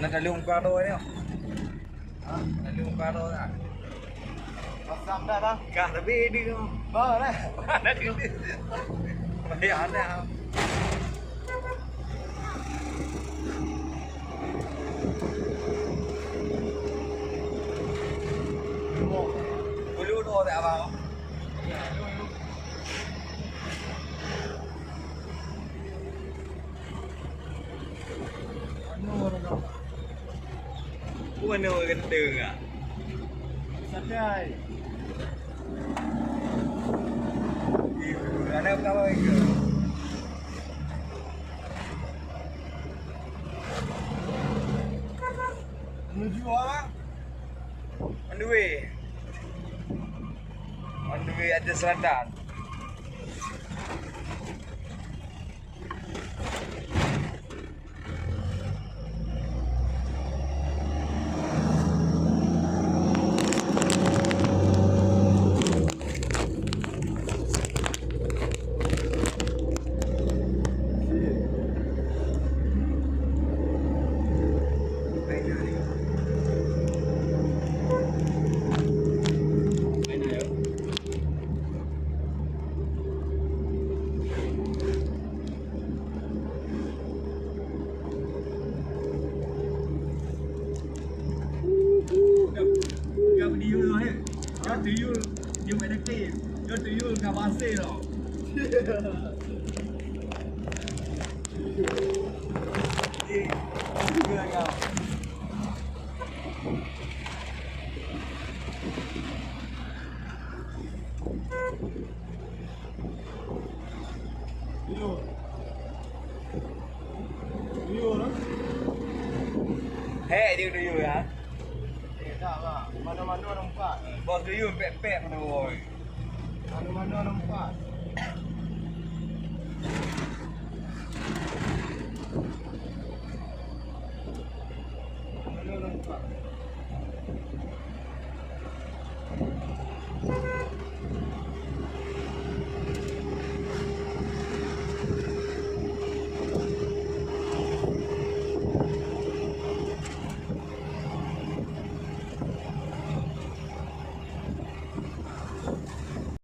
Ada muka tu ni. Ha? Ada muka tu tak? Pasang dah bang. Kah tapi dia. Bawa lah. Mana dia? Bayar dah. Bulu tu tak abang. Mana kena tak? Santai. Ada apa lagi? Menuju orang. On the way. On the way aja selatan. Tuyul dia main dekat. Dia tuyul kat pasir tau. Juga kau. Tuyul. Tuyul lah. Hei dia tuyul ya. Tak lah. Mana-mana nampak. Bos tuyul pek-pek mana boy. Mana-mana nampak. Mana nampak.